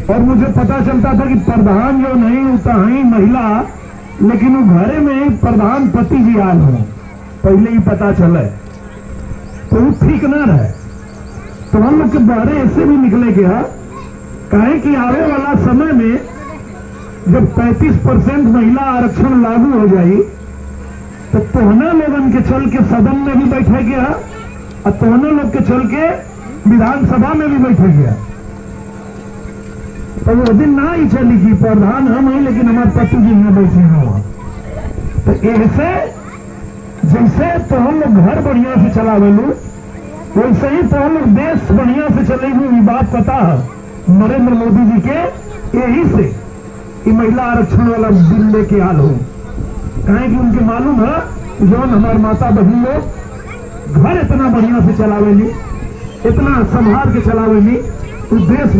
और मुझे पता चलता था कि प्रधान जो नहीं होता है महिला, लेकिन वो घरे में प्रधान पति जी आल हो, पहले ही पता चले तो वो ठीक ना रहे। तो हम लोग के बारे ऐसे भी निकले गया कहे कि आने वाला समय में जब 35% महिला आरक्षण लागू हो जाए तो तोहना लोगन के चल के सदन में भी बैठे गया और तोहना लोग के चल के विधानसभा में भी बैठे गया। तो वो दिन ना ही चली कि प्रधान हम हैं लेकिन हमारे पति जी यहाँ बैठे हुआ। तो ऐसे जैसे तो हम लोग घर बढ़िया से चलावे लो वैसे ही तो हम लोग देश बढ़िया से चलेगी। ये बात पता है नरेंद्र मोदी जी के यही से कि महिला आरक्षण वाला बिल लेके आल हो, कहें कि उनके मालूम है जो हमारे माता बहन लोग घर इतना बढ़िया से चलावेली, इतना संभाल के चलावेली, तो देश